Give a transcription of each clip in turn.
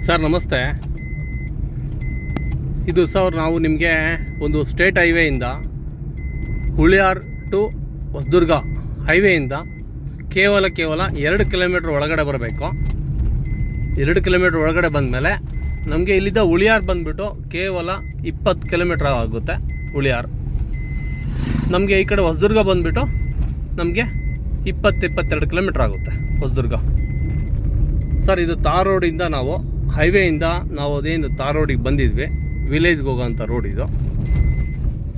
Sir ನಮಸ್ತೆ. ಇದು sir ನಾವು ನಿಮಗೆ ಒಂದು ಸ್ಟೇಟ್ ಹೈವೇಯಿಂದ ಹುಳಿಯಾರ್ ಟು ಹೊಸದುರ್ಗ ಹೈವೇಯಿಂದ ಕೇವಲ 2 ಕಿಲೋಮೀಟ್ರ್ ಒಳಗಡೆ ಬರಬೇಕು. 2 ಕಿಲೋಮೀಟ್ರ್ ಒಳಗಡೆ ಬಂದಮೇಲೆ ನಮಗೆ ಇಲ್ಲಿದ್ದ ಹುಳಿಯಾರ್ ಬಂದುಬಿಟ್ಟು ಕೇವಲ 20 ಕಿಲೋಮೀಟ್ರ್ ಆಗುತ್ತೆ. ಹುಳಿಯಾರ್ ನಮಗೆ ಈ ಕಡೆ ಹೊಸದುರ್ಗ ಬಂದುಬಿಟ್ಟು ನಮಗೆ 22 ಕಿಲೋಮೀಟ್ರ್ ಆಗುತ್ತೆ ಹೊಸದುರ್ಗ. ಸರ್ ಇದು ತಾರ್ ರೋಡಿಂದ ನಾವು ಹೈವೇಯಿಂದ ನಾವು ಅದೇನು ತಾರ್ ರೋಡಿಗೆ ಬಂದಿದ್ವಿ, ವಿಲೇಜ್ಗೆ ಹೋಗೋಂಥ ರೋಡ್ ಇದು.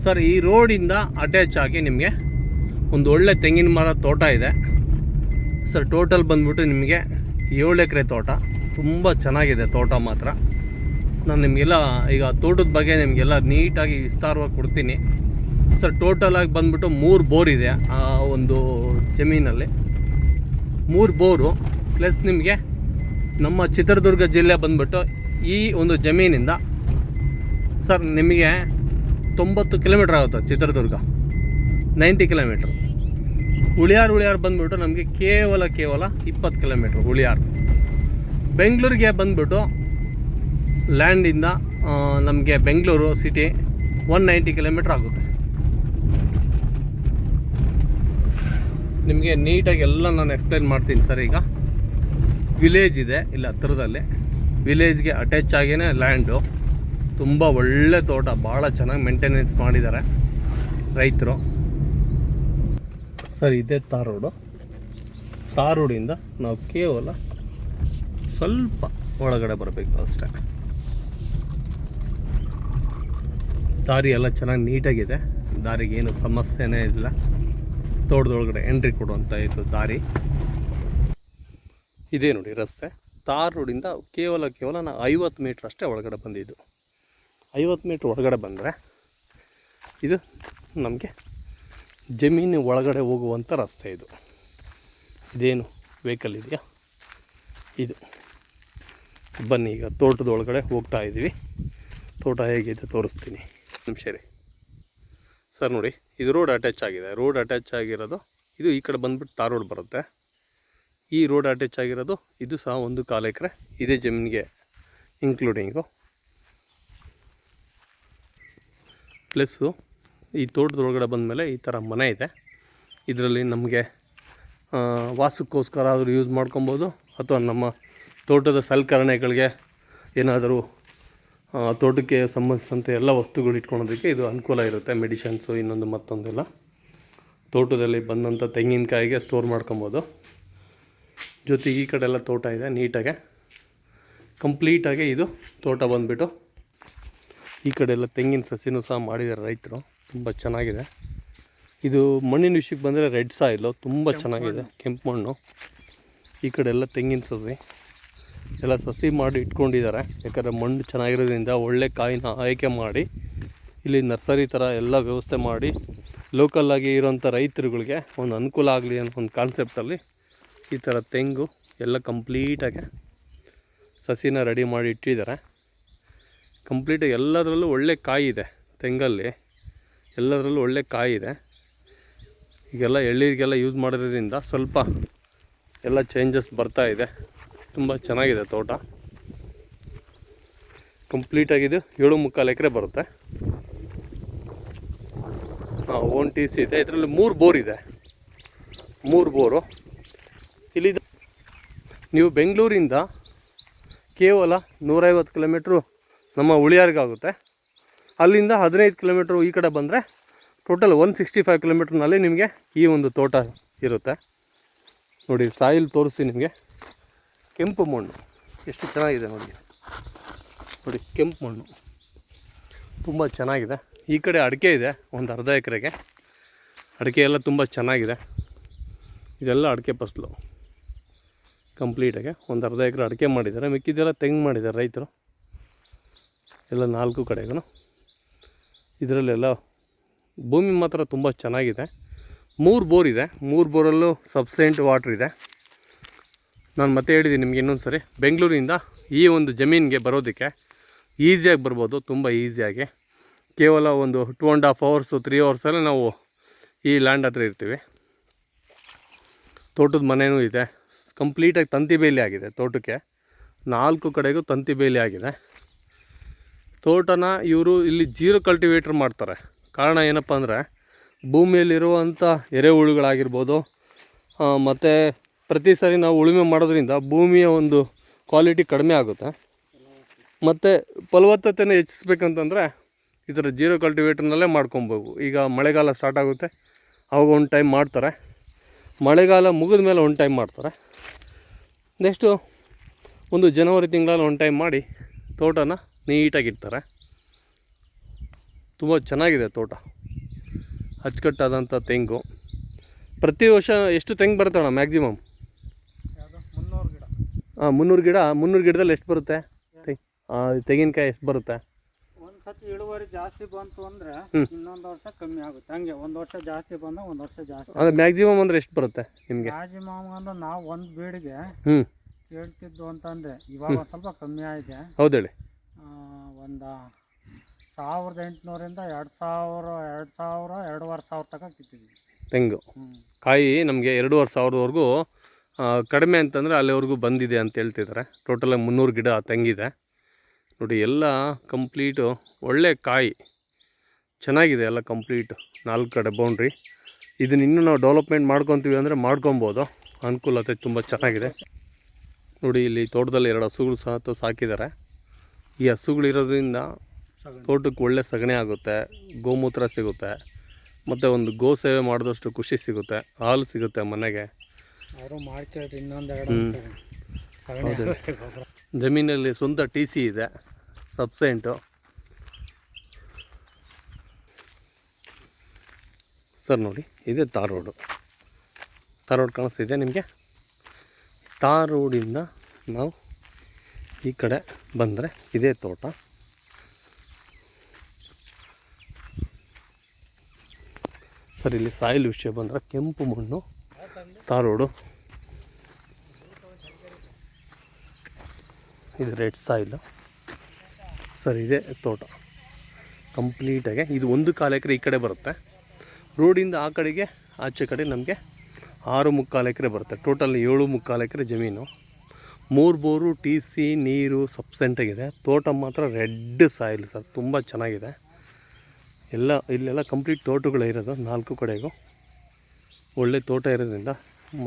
ಸರ್ ಈ ರೋಡಿಂದ ಅಟ್ಯಾಚ್ ಆಗಿ ನಿಮಗೆ ಒಂದು ಒಳ್ಳೆ ತೆಂಗಿನ ಮರ ತೋಟ ಇದೆ ಸರ್. ಟೋಟಲ್ ಬಂದ್ಬಿಟ್ಟು ನಿಮಗೆ 7 ಎಕರೆ ತೋಟ. ತುಂಬ ಚೆನ್ನಾಗಿದೆ ತೋಟ ಮಾತ್ರ. ನಾನು ನಿಮಗೆಲ್ಲ ಈಗ ತೋಟದ ಬಗ್ಗೆ ನಿಮಗೆಲ್ಲ ನೀಟಾಗಿ ವಿಸ್ತಾರವಾಗಿ ಕೊಡ್ತೀನಿ ಸರ್. ಟೋಟಲಾಗಿ ಬಂದ್ಬಿಟ್ಟು 3 ಬೋರ್ ಇದೆ ಆ ಒಂದು ಜಮೀನಲ್ಲಿ. 3 ಬೋರು ಪ್ಲಸ್ ನಿಮಗೆ ನಮ್ಮ ಚಿತ್ರದುರ್ಗ ಜಿಲ್ಲೆ ಬಂದ್ಬಿಟ್ಟು ಈ ಒಂದು ಜಮೀನಿಂದ ಸರ್ ನಿಮಗೆ 90 ಕಿಲೋಮೀಟ್ರ್ ಆಗುತ್ತೆ. ಚಿತ್ರದುರ್ಗ 90 ಕಿಲೋಮೀಟ್ರ್. ಹುಳಿಯಾರ್ ಬಂದ್ಬಿಟ್ಟು ನಮಗೆ ಕೇವಲ 20 ಕಿಲೋಮೀಟ್ರ್ ಹುಳಿಯಾರ್. ಬೆಂಗಳೂರಿಗೆ ಬಂದ್ಬಿಟ್ಟು ಲ್ಯಾಂಡಿಂದ ನಮಗೆ ಬೆಂಗಳೂರು ಸಿಟಿ 190 ಕಿಲೋಮೀಟ್ರ್ ಆಗುತ್ತೆ. ನಿಮಗೆ ನೀಟಾಗಿ ಎಲ್ಲ ನಾನು ಎಕ್ಸ್ಪ್ಲೈನ್ ಮಾಡ್ತೀನಿ ಸರ್. ಈಗ ವಿಲೇಜ್ ಇದೆ ಇಲ್ಲಿ ಹತ್ತಿರದಲ್ಲಿ, ವಿಲೇಜ್ಗೆ ಅಟ್ಯಾಚ್ ಆಗಿಯೇ ಲ್ಯಾಂಡು. ತುಂಬ ಒಳ್ಳೆ ತೋಟ, ಭಾಳ ಚೆನ್ನಾಗಿ ಮೇಂಟೆನೆನ್ಸ್ ಮಾಡಿದ್ದಾರೆ ರೈತರು ಸರ್. ಇದೇ ತಾರ್ ರೋಡು. ತಾರ್ ರೋಡಿಂದ ನಾವು ಕೇವಲ ಸ್ವಲ್ಪ ಒಳಗಡೆ ಬರಬೇಕು ಅಷ್ಟೇ. ದಾರಿ ಎಲ್ಲ ಚೆನ್ನಾಗಿ ನೀಟಾಗಿದೆ, ದಾರಿಗೇನು ಸಮಸ್ಯೆನೇ ಇಲ್ಲ. ತೋಟದೊಳಗಡೆ ಎಂಟ್ರಿ ಕೊಡುವಂಥ ಇದು ದಾರಿ ಇದೇ ನೋಡಿ ರಸ್ತೆ. ತಾರ್ ರೋಡಿಂದ ಕೇವಲ ನಾವು 50 ಮೀಟ್ರ್ ಅಷ್ಟೇ ಒಳಗಡೆ ಬಂದಿದ್ದು. 50 ಮೀಟ್ರ್ ಒಳಗಡೆ ಬಂದರೆ ಇದು ನಮಗೆ ಜಮೀನು ಒಳಗಡೆ ಹೋಗುವಂಥ ರಸ್ತೆ. ಇದು ಇದೇನು ವೆಹಿಕಲ್ ಇದೆಯಾ ಇದು. ಬನ್ನಿ ಈಗ ತೋಟದ ಒಳಗಡೆ ಹೋಗ್ತಾ ಇದ್ದೀವಿ. ತೋಟ ಹೇಗಿದೆ ತೋರಿಸ್ತೀನಿ. ನಿಮಿಷ ರೀ ಸರ್. ನೋಡಿ ಇದು ರೋಡ್ ಅಟ್ಯಾಚ್ ಆಗಿದೆ. ರೋಡ್ ಅಟ್ಯಾಚ್ ಆಗಿರೋದು ಇದು ಈ ಕಡೆ ಬಂದುಬಿಟ್ಟು ತಾರ್ ರೋಡ್ ಬರುತ್ತೆ. ಈ ರೋಡ್ ಅಟ್ಯಾಚ್ ಆಗಿರೋದು ಇದು ಸಹ 1.25 ಎಕರೆ ಇದೇ ಜಮೀನಿಗೆ ಇನ್ಕ್ಲೂಡಿಂಗು. ಪ್ಲಸ್ಸು ಈ ತೋಟದೊಳಗಡೆ ಬಂದಮೇಲೆ ಈ ಥರ ಮನೆ ಇದೆ. ಇದರಲ್ಲಿ ನಮಗೆ ವಾಸಕ್ಕೋಸ್ಕರ ಆದರೂ ಯೂಸ್ ಮಾಡ್ಕೊಬೋದು, ಅಥವಾ ನಮ್ಮ ತೋಟದ ಸಲಕರಣೆಗಳಿಗೆ ಏನಾದರೂ ತೋಟಕ್ಕೆ ಸಂಬಂಧಿಸಿದಂತೆ ಎಲ್ಲ ವಸ್ತುಗಳು ಇಟ್ಕೊಳೋದಕ್ಕೆ ಇದು ಅನುಕೂಲ ಇರುತ್ತೆ. ಮೆಡಿಷನ್ಸು ಇನ್ನೊಂದು ಮತ್ತೊಂದೆಲ್ಲ ತೋಟದಲ್ಲಿ ಬಂದಂಥ ತೆಂಗಿನಕಾಯಿಗೆ ಸ್ಟೋರ್ ಮಾಡ್ಕೊಬೋದು. ಜೊತೆಗೆ ಈ ಕಡೆ ಎಲ್ಲ ತೋಟ ಇದೆ ನೀಟಾಗೆ ಕಂಪ್ಲೀಟಾಗಿ. ಇದು ತೋಟ ಬಂದುಬಿಟ್ಟು ಈ ಕಡೆ ಎಲ್ಲ ತೆಂಗಿನ ಸಸಿನೂ ಸಹ ಮಾಡಿದ್ದಾರೆ ರೈತರು. ತುಂಬ ಚೆನ್ನಾಗಿದೆ. ಇದು ಮಣ್ಣಿನ ವಿಷಯಕ್ಕೆ ಬಂದರೆ ರೆಡ್ ಸಾಯಿಲು ತುಂಬ ಚೆನ್ನಾಗಿದೆ, ಕೆಂಪು ಮಣ್ಣು. ಈ ಕಡೆ ಎಲ್ಲ ತೆಂಗಿನ ಸಸಿ ಎಲ್ಲ ಸಸಿ ಮಾಡಿ ಇಟ್ಕೊಂಡಿದ್ದಾರೆ. ಯಾಕಂದರೆ ಮಣ್ಣು ಚೆನ್ನಾಗಿರೋದ್ರಿಂದ ಒಳ್ಳೆ ಕಾಯಿನ ಆಯ್ಕೆ ಮಾಡಿ ಇಲ್ಲಿ ನರ್ಸರಿ ಥರ ಎಲ್ಲ ವ್ಯವಸ್ಥೆ ಮಾಡಿ ಲೋಕಲ್ಲಾಗಿ ಇರೋಂಥ ರೈತರುಗಳಿಗೆ ಒಂದು ಅನುಕೂಲ ಆಗಲಿ ಅನ್ನೋ ಒಂದು ಕಾನ್ಸೆಪ್ಟಲ್ಲಿ ಈ ಥರ ತೆಂಗು ಎಲ್ಲ ಕಂಪ್ಲೀಟಾಗಿ ಸಸಿನ ರೆಡಿ ಮಾಡಿ ಇಟ್ಟಿದ್ದಾರೆ. ಕಂಪ್ಲೀಟಾಗಿ ಎಲ್ಲದರಲ್ಲೂ ಒಳ್ಳೆ ಕಾಯಿ ಇದೆ. ತೆಂಗಲ್ಲಿ ಎಲ್ಲದರಲ್ಲೂ ಒಳ್ಳೆ ಕಾಯಿ ಇದೆ. ಈಗೆಲ್ಲ ಎಳ್ಳೀರಿಗೆಲ್ಲ ಯೂಸ್ ಮಾಡೋದ್ರಿಂದ ಸ್ವಲ್ಪ ಎಲ್ಲ ಚೇಂಜಸ್ ಬರ್ತಾ ಇದೆ. ತುಂಬ ಚೆನ್ನಾಗಿದೆ ತೋಟ. ಕಂಪ್ಲೀಟಾಗಿದ್ದು 7.25 ಎಕರೆ ಬರುತ್ತೆ. ಓನ್ ಟಿ ಸಿ ಇದೆ. ಇದರಲ್ಲಿ 3 ಬೋರ್ ಇದೆ. 3 ಬೋರು ಇಲ್ಲಿ. ನೀವು ಬೆಂಗಳೂರಿಂದ ಕೇವಲ 150 ಕಿಲೋಮೀಟ್ರು ನಮ್ಮ ಹುಳಿಯಾರ್ಗಾಗುತ್ತೆ. ಅಲ್ಲಿಂದ 15 ಕಿಲೋಮೀಟ್ರು ಈ ಕಡೆ ಬಂದರೆ ಟೋಟಲ್ 165 ಕಿಲೋಮೀಟ್ರ್ನಲ್ಲಿ ನಿಮಗೆ ಈ ಒಂದು ತೋಟ ಇರುತ್ತೆ. ನೋಡಿ ಸಾಯಿಲ್ ತೋರಿಸ್ತೀನಿ ನಿಮಗೆ. ಕೆಂಪು ಮಣ್ಣು ಎಷ್ಟು ಚೆನ್ನಾಗಿದೆ ನೋಡಿ. ಕೆಂಪು ಮಣ್ಣು ತುಂಬ ಚೆನ್ನಾಗಿದೆ. ಈ ಕಡೆ ಅಡಿಕೆ ಇದೆ ಒಂದು ಅರ್ಧ ಎಕರೆಗೆ. ಅಡಿಕೆ ಎಲ್ಲ ತುಂಬ ಚೆನ್ನಾಗಿದೆ. ಇದೆಲ್ಲ ಅಡಿಕೆ ಫಸಲು ಕಂಪ್ಲೀಟಾಗಿ ಒಂದು ಅರ್ಧ ಎಕರೆ ಅಡಿಕೆ ಮಾಡಿದ್ದಾರೆ. ಮಿಕ್ಕಿದೆಲ್ಲ ತೆಂಗು ಮಾಡಿದ್ದಾರೆ ರೈತರು ಎಲ್ಲ 4 ಕಡೆಗೂ. ಇದರಲ್ಲೆಲ್ಲ ಭೂಮಿ ಮಾತ್ರ ತುಂಬ ಚೆನ್ನಾಗಿದೆ. 3 ಬೋರ್ ಇದೆ. 3 ಬೋರಲ್ಲೂ ಸಬ್ಸೆಂಟ್ ವಾಟ್ರ್ ಇದೆ. ನಾನು ಮತ್ತೆ ಹೇಳಿದ್ದೀನಿ ನಿಮಗೆ ಇನ್ನೊಂದು ಸರಿ, ಬೆಂಗಳೂರಿಂದ ಈ ಒಂದು ಜಮೀನಿಗೆ ಬರೋದಕ್ಕೆ ಈಸಿಯಾಗಿ ಬರ್ಬೋದು, ತುಂಬ ಈಸಿಯಾಗಿ. ಕೇವಲ ಒಂದು 2.5 hours 3 ಅವರ್ಸಲ್ಲೇ ನಾವು ಈ ಲ್ಯಾಂಡ್ ಹತ್ರ ಇರ್ತೀವಿ. ತೋಟದ ಮನೆಯೂ ಇದೆ. ಕಂಪ್ಲೀಟಾಗಿ ತಂತಿ ಬೇಲಿ ಆಗಿದೆ ತೋಟಕ್ಕೆ. 4 ಕಡೆಗೂ ತಂತಿ ಬೇಲಿ ಆಗಿದೆ. ತೋಟನ ಇವರು ಇಲ್ಲಿ ಜೀರೋ ಕಲ್ಟಿವೇಟ್ರ್ ಮಾಡ್ತಾರೆ. ಕಾರಣ ಏನಪ್ಪ ಅಂದರೆ ಭೂಮಿಯಲ್ಲಿರುವಂಥ ಎರೆಹುಳುಗಳಾಗಿರ್ಬೋದು, ಮತ್ತು ಪ್ರತಿ ಸಾರಿ ನಾವು ಉಳುಮೆ ಮಾಡೋದ್ರಿಂದ ಭೂಮಿಯ ಒಂದು ಕ್ವಾಲಿಟಿ ಕಡಿಮೆ ಆಗುತ್ತೆ. ಮತ್ತು ಫಲವತ್ತತೆನ ಹೆಚ್ಚಿಸ್ಬೇಕಂತಂದರೆ ಈ ಥರ ಜೀರೋ ಕಲ್ಟಿವೇಟ್ರ್ನಲ್ಲೇ ಮಾಡ್ಕೊಬೋದು. ಈಗ ಮಳೆಗಾಲ ಸ್ಟಾರ್ಟ್ ಆಗುತ್ತೆ, ಅವಾಗ ಒಂದು ಟೈಮ್ ಮಾಡ್ತಾರೆ. ಮಳೆಗಾಲ ಮುಗಿದ ಮೇಲೆ ಒಂದು ಟೈಮ್ ಮಾಡ್ತಾರೆ. ನೆಕ್ಸ್ಟು ಒಂದು ಜನವರಿ ತಿಂಗಳಲ್ಲಿ ಒಂದು ಟೈಮ್ ಮಾಡಿ ತೋಟನ ನೀಟಾಗಿರ್ತಾರೆ. ತುಂಬ ಚೆನ್ನಾಗಿದೆ ತೋಟ. ಅಚ್ಚುಕಟ್ಟಾದಂಥ ತೆಂಗು. ಪ್ರತಿ ವರ್ಷ ಎಷ್ಟು ತೆಂಗು ಬರುತ್ತಣ್ಣ ಮ್ಯಾಕ್ಸಿಮಮ್? 300 ಗಿಡ. 300 ಗಿಡ. 300 ಗಿಡದಲ್ಲಿ ಎಷ್ಟು ಬರುತ್ತೆ ತೆಂಗಿನಕಾಯಿ? ಎಷ್ಟು ಬರುತ್ತೆ? ಒಂದು ಸತಿ ಇಳುವರಿ ಜಾಸ್ತಿ ಬಂತು ಅಂದರೆ ಇನ್ನೊಂದು ವರ್ಷ ಕಮ್ಮಿ ಆಗುತ್ತೆ. ಹಂಗೆ ಒಂದು ವರ್ಷ ಜಾಸ್ತಿ ಬಂದಾಗ ಒಂದು ವರ್ಷ ಜಾಸ್ತಿ. ಅಂದರೆ ಮ್ಯಾಕ್ಸಿಮಮ್ ಅಂದರೆ ಎಷ್ಟು ಬರುತ್ತೆ ನಿಮಗೆ? ಮ್ಯಾಕ್ಸಿಮಮ್ ಅಂದ್ರೆ ನಾವು ಒಂದು ಬೀಡಿಗೆ ಕೇಳ್ತಿದ್ದು ಅಂತಂದರೆ ಇವಾಗ ಒಂದು ಸ್ವಲ್ಪ ಕಮ್ಮಿ ಆಗಿದೆ. ಹೌದು ಹೇಳಿ. ಒಂದು 1800ರಿಂದ 2000 2,500 ತನಕ ಕಿತ್ತಿದ್ವಿ ತೆಂಗು. ಕಾಯಿ ನಮಗೆ 2,500ವರೆಗೂ ಕಡಿಮೆ ಅಂತಂದರೆ ಅಲ್ಲಿವರೆಗೂ ಬಂದಿದೆ ಅಂತ ಹೇಳ್ತಿದ್ದಾರೆ. ಟೋಟಲಾಗಿ 300 ಗಿಡ ತೆಂಗಿದೆ ನೋಡಿ. ಎಲ್ಲ ಕಂಪ್ಲೀಟು ಒಳ್ಳೆ ಕಾಯಿ ಚೆನ್ನಾಗಿದೆ ಎಲ್ಲ ಕಂಪ್ಲೀಟು. 4 ಕಡೆ ಬೌಂಡ್ರಿ. ಇದನ್ನ ಇನ್ನೂ ನಾವು ಡೆವಲಪ್ಮೆಂಟ್ ಮಾಡ್ಕೊತೀವಿ ಅಂದರೆ ಮಾಡ್ಕೊಬೋದು. ಅನುಕೂಲತೆ ತುಂಬ ಚೆನ್ನಾಗಿದೆ ನೋಡಿ. ಇಲ್ಲಿ ತೋಟದಲ್ಲಿ 2 ಹಸುಗಳು ಸಹ ಸಾಕಿದ್ದಾರೆ. ಈ ಹಸುಗಳಿರೋದ್ರಿಂದ ತೋಟಕ್ಕೆ ಒಳ್ಳೆ ಸಗಣಿ ಆಗುತ್ತೆ, ಗೋಮೂತ್ರ ಸಿಗುತ್ತೆ, ಮತ್ತು ಒಂದು ಗೋ ಸೇವೆ ಮಾಡಿದಷ್ಟು ಖುಷಿ ಸಿಗುತ್ತೆ, ಹಾಲು ಸಿಗುತ್ತೆ ಮನೆಗೆ. ಅವರು ಮಾಡ್ತಾರೆ ಇನ್ನೊಂದು ಜಮೀನಲ್ಲಿ ಸ್ವಂತ TC ಇದೆ, ಸಬ್ಸೆಂಟು. ಸರ್ ನೋಡಿ, ಇದೇ ತಾರ್ ರೋಡು. ತಾರ್ ರೋಡ್ ಕಾಣಿಸ್ತಿದೆ ನಿಮಗೆ? ತಾರ್ ರೋಡಿಂದ ನಾವು ಈ ಕಡೆ ಬಂದರೆ ಇದೇ ತೋಟ. ಸರ್ ಇಲ್ಲಿ ಸಾಯಿಲ್ ವಿಷಯ ಬಂದರೆ ಕೆಂಪು ಮಣ್ಣು, ತಾರ್ ರೋಡು. ಇದು ರೆಡ್ ಸಾಯಿಲು. ಸರ್ ಇದೇ ತೋಟ ಕಂಪ್ಲೀಟಾಗಿ. ಇದು 1/4 ಎಕರೆ ಈ ಕಡೆ ಬರುತ್ತೆ. ರೋಡಿಂದ ಆ ಕಡೆಗೆ ಆಚೆ ಕಡೆ ನಮಗೆ 6.25 ಎಕರೆ ಬರುತ್ತೆ. ಟೋಟಲ್ 7.25 ಎಕರೆ ಜಮೀನು. 3 ಬೋರು, TC, ನೀರು ಸಬ್ಸೆಂಟಾಗಿದೆ. ತೋಟ ಮಾತ್ರ ರೆಡ್ ಸಾಯಿಲ್ ಸರ್, ತುಂಬ ಚೆನ್ನಾಗಿದೆ. ಇಲ್ಲೆಲ್ಲ ಕಂಪ್ಲೀಟ್ ತೋಟಗಳೇ ಇರೋದು 4 ಕಡೆಗೂ. ಒಳ್ಳೆ ತೋಟ ಇರೋದ್ರಿಂದ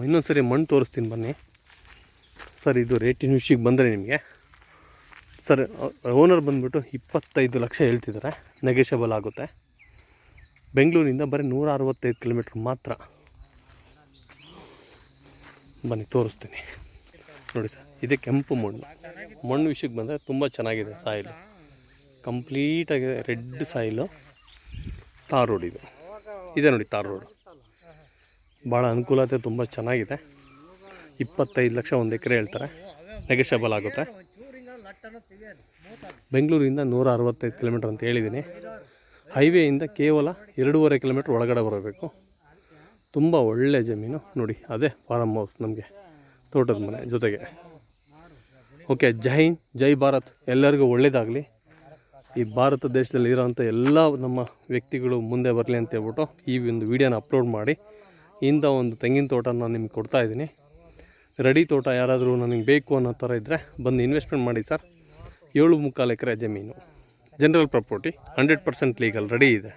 ಇನ್ನೊಂದು ಸರಿ ಮಣ್ಣು ತೋರಿಸ್ತೀನಿ ಬನ್ನಿ. ಸರ್ ಇದು ರೇಟಿನ ವಿಷಯಕ್ಕೆ ಬಂದರೆ ನಿಮಗೆ ಸರ್ ಓನರ್ ಬಂದುಬಿಟ್ಟು 25 ಲಕ್ಷ ಹೇಳ್ತಿದ್ದಾರೆ. ನೆಗೆಷಬಲ್ ಆಗುತ್ತೆ. ಬೆಂಗಳೂರಿಂದ ಬರೀ 165 ಕಿಲೋಮೀಟ್ರ್ ಮಾತ್ರ. ಬನ್ನಿ ತೋರಿಸ್ತೀನಿ ನೋಡಿ ಸರ್. ಇದೇ ಕೆಂಪು ಮಣ್ಣು ವಿಷಯಕ್ಕೆ ಬಂದರೆ ತುಂಬ ಚೆನ್ನಾಗಿದೆ ಸಾಯಿಲು. ಕಂಪ್ಲೀಟಾಗಿ ರೆಡ್ ಸಾಯಿಲು. ತಾರ್ ರೋಡ್ ಇದೆ ನೋಡಿ. ತಾರ್ ರೋಡ್ ಭಾಳ ಅನುಕೂಲತೆ ತುಂಬ ಚೆನ್ನಾಗಿದೆ. 25 ಲಕ್ಷ 1 ಎಕರೆ ಹೇಳ್ತಾರೆ. ನೆಗೆಷಬಲ್ ಆಗುತ್ತೆ. ಬೆಂಗಳೂರಿಂದ 165 ಕಿಲೋಮೀಟ್ರ್ ಅಂತ ಹೇಳಿದ್ದೀನಿ. ಹೈವೇಯಿಂದ ಕೇವಲ 2.5 ಕಿಲೋಮೀಟ್ರ್ ಒಳಗಡೆ ಬರಬೇಕು. ತುಂಬ ಒಳ್ಳೆಯ ಜಮೀನು ನೋಡಿ. ಅದೇ ಫಾರಮ್ ಹೌಸ್ ನಮಗೆ, ತೋಟದ ಮನೆ ಜೊತೆಗೆ. ಓಕೆ, ಜೈ ಹಿಂದ್, ಜೈ ಭಾರತ್. ಎಲ್ಲರಿಗೂ ಒಳ್ಳೆಯದಾಗಲಿ. ಈ ಭಾರತ ದೇಶದಲ್ಲಿ ಇರೋವಂಥ ಎಲ್ಲ ನಮ್ಮ ವ್ಯಕ್ತಿಗಳು ಮುಂದೆ ಬರಲಿ ಅಂತ ಹೇಳ್ಬಿಟ್ಟು ಈ ಒಂದು ವಿಡಿಯೋನ ಅಪ್ಲೋಡ್ ಮಾಡಿ ಇಂಥ ಒಂದು ತೆಂಗಿನ ತೋಟ ನಾನು ನಿಮ್ಗೆ ಕೊಡ್ತಾಯಿದ್ದೀನಿ. ರೆಡಿ ತೋಟ ಯಾರಾದರೂ ನನಗೆ ಬೇಕು ಅನ್ನೋ ಥರ ಇದ್ದರೆ ಬಂದು ಇನ್ವೆಸ್ಟ್ಮೆಂಟ್ ಮಾಡಿ ಸರ್. 7.25 ಎಕರೆ ಜಮೀನು, ಜನರಲ್ ಪ್ರಾಪರ್ಟಿ, 100% ಲೀಗಲ್, ರೆಡಿ ಇದೆ.